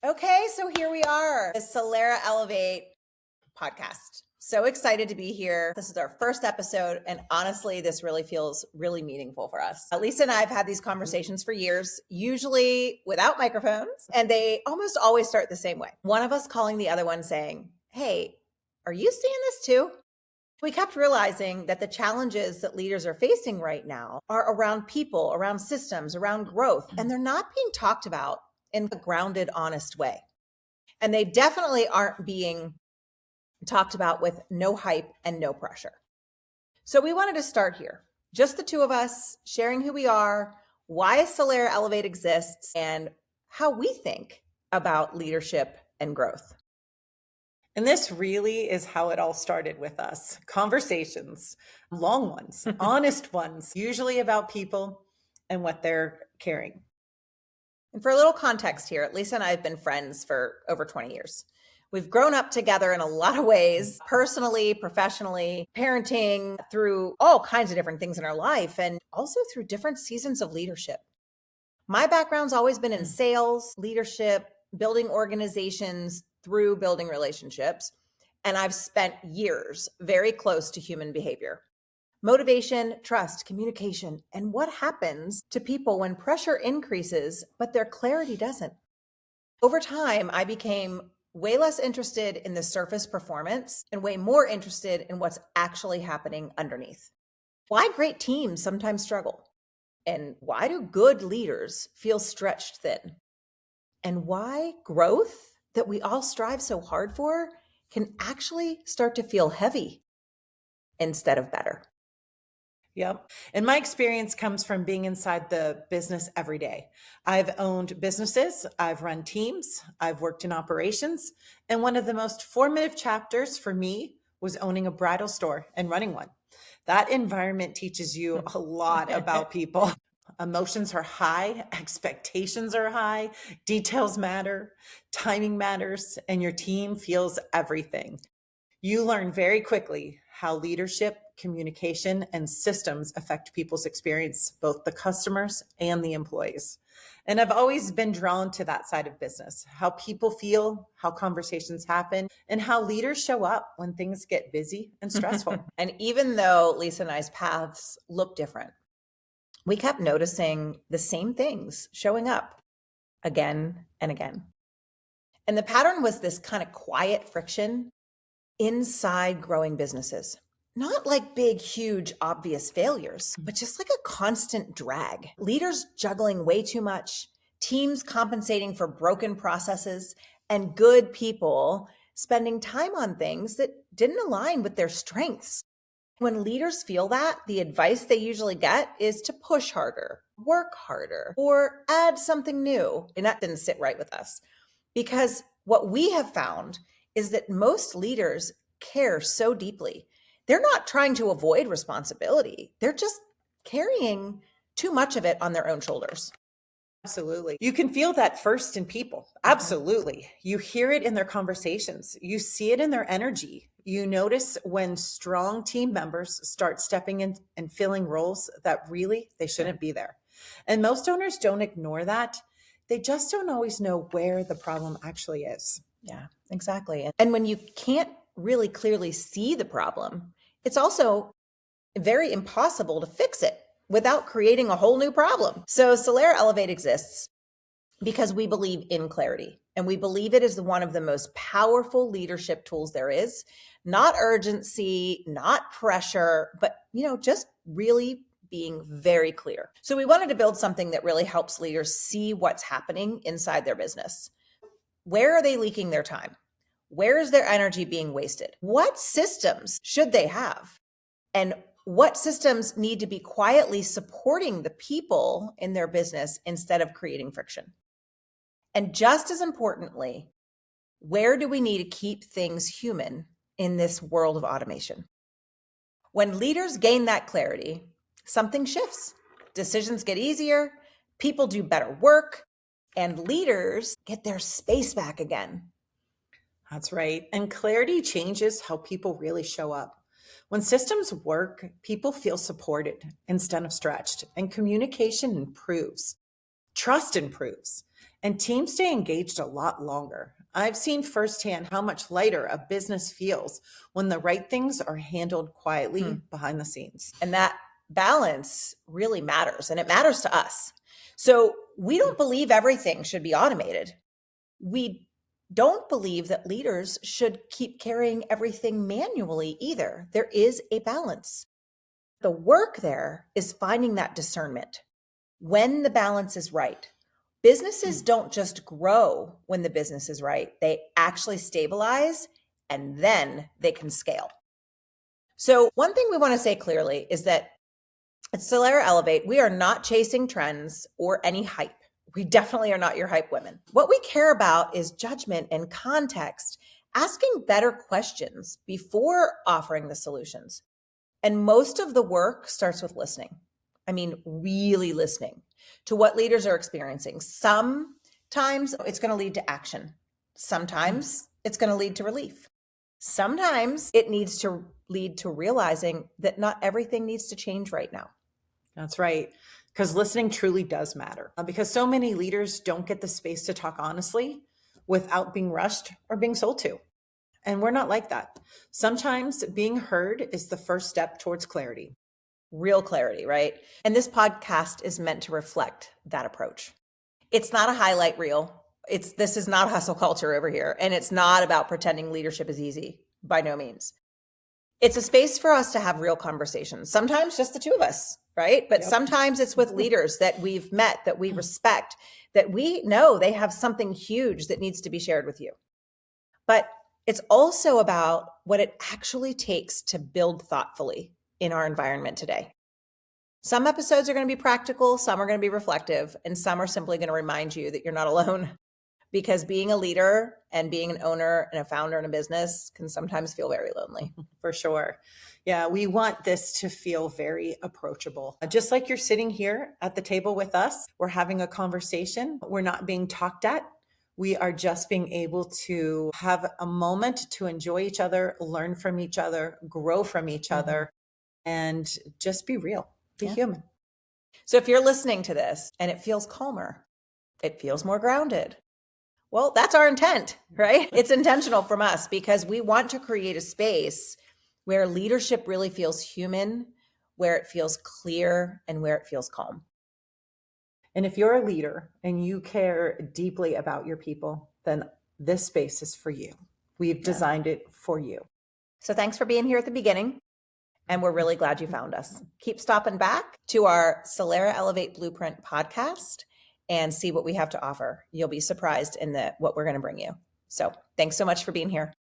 Okay, so here we are, the Solara Elevate podcast. So excited to be here. This is our first episode, and honestly, this really feels really meaningful for us. Lisa and I have had these conversations for years, usually without microphones, and they almost always start the same way. One of us calling the other one saying, "Hey, are you seeing this too?" We kept realizing that the challenges that leaders are facing right now are around people, around systems, around growth, and they're not being talked about in a grounded, honest way. And they definitely aren't being talked about with no hype and no pressure. So we wanted to start here, just the two of us sharing who we are, why Solara Elevate exists, and how we think about leadership and growth. And this really is how it all started with us. Conversations, long ones, honest ones, usually about people and what they're carrying. And for a little context here, Lisa and I have been friends for over 20 years. We've grown up together in a lot of ways, personally, professionally, parenting, through all kinds of different things in our life, and also through different seasons of leadership. My background's always been in sales, leadership, building organizations through building relationships. And I've spent years very close to human behavior. Motivation, trust, communication, and what happens to people when pressure increases, but their clarity doesn't. Over time, I became way less interested in the surface performance and way more interested in what's actually happening underneath. Why great teams sometimes struggle, and why do good leaders feel stretched thin, and why growth that we all strive so hard for can actually start to feel heavy instead of better. Yep. And my experience comes from being inside the business every day. I've owned businesses, I've run teams, I've worked in operations. And one of the most formative chapters for me was owning a bridal store and running one. That environment teaches you a lot about people. Emotions are high, expectations are high, details matter, timing matters, and your team feels everything. You learn very quickly how leadership, communication, and systems affect people's experience, both the customers and the employees. And I've always been drawn to that side of business, how people feel, how conversations happen, and how leaders show up when things get busy and stressful. And even though Lisa and I's paths look different, we kept noticing the same things showing up again and again. And the pattern was this kind of quiet friction inside growing businesses. Not like big, huge, obvious failures, but just like a constant drag. Leaders juggling way too much, teams compensating for broken processes, and good people spending time on things that didn't align with their strengths. When leaders feel that, the advice they usually get is to push harder, work harder, or add something new. And that didn't sit right with us. Because what we have found is that most leaders care so deeply. They're not trying to avoid responsibility. They're just carrying too much of it on their own shoulders. Absolutely. You can feel that first in people. Absolutely. You hear it in their conversations. You see it in their energy. You notice when strong team members start stepping in and filling roles that really they shouldn't be there. And most owners don't ignore that. They just don't always know where the problem actually is. Yeah, exactly. And when you can't really clearly see the problem, it's also very impossible to fix it without creating a whole new problem. So Solara Elevate exists because we believe in clarity, and we believe it is one of the most powerful leadership tools there is. Not urgency, not pressure, but just really being very clear. So we wanted to build something that really helps leaders see what's happening inside their business. Where are they leaking their time? Where is their energy being wasted? What systems should they have? And what systems need to be quietly supporting the people in their business instead of creating friction? And just as importantly, where do we need to keep things human in this world of automation? When leaders gain that clarity, something shifts. Decisions get easier, people do better work, and leaders get their space back again. That's right. And clarity changes how people really show up. When systems work, people feel supported instead of stretched, and communication improves. trust improves, and teams stay engaged a lot longer. I've seen firsthand how much lighter a business feels when the right things are handled quietly behind the scenes. And that balance really matters, and it matters to us. So we don't believe everything should be automated. We don't believe that leaders should keep carrying everything manually either. There is a balance. The work there is finding that discernment when the balance is right. Businesses don't just grow when the business is right, they actually stabilize and then they can scale. So, one thing we want to say clearly is that at Solara Elevate, we are not chasing trends or any hype. We definitely are not your hype women. What we care about is judgment and context, asking better questions before offering the solutions. And most of the work starts with listening. I mean, really listening to what leaders are experiencing. Sometimes it's going to lead to action. Sometimes it's going to lead to relief. Sometimes it needs to lead to realizing that not everything needs to change right now. That's right. Because listening truly does matter. Because so many leaders don't get the space to talk honestly without being rushed or being sold to. And we're not like that. Sometimes being heard is the first step towards clarity. Real clarity, right? And this podcast is meant to reflect that approach. It's not a highlight reel. This is not hustle culture over here. And it's not about pretending leadership is easy, by no means. It's a space for us to have real conversations. Sometimes just the two of us, right? But sometimes it's with leaders that we've met, that we respect, that we know they have something huge that needs to be shared with you. But it's also about what it actually takes to build thoughtfully in our environment today. Some episodes are going to be practical, some are going to be reflective, and some are simply going to remind you that you're not alone. Because being a leader and being an owner and a founder in a business can sometimes feel very lonely. For sure. Yeah, we want this to feel very approachable. Just like you're sitting here at the table with us, we're having a conversation. We're not being talked at. We are just being able to have a moment to enjoy each other, learn from each other, grow from each other, and just be real, be human. So if you're listening to this and it feels calmer, it feels more grounded, well, that's our intent, right? It's intentional from us because we want to create a space where leadership really feels human, where it feels clear, and where it feels calm. And if you're a leader and you care deeply about your people, then this space is for you. We've designed it for you. So thanks for being here at the beginning. And we're really glad you found us. Keep stopping back to our Solara Elevate Blueprint podcast and see what we have to offer. You'll be surprised in what we're going to bring you. So thanks so much for being here.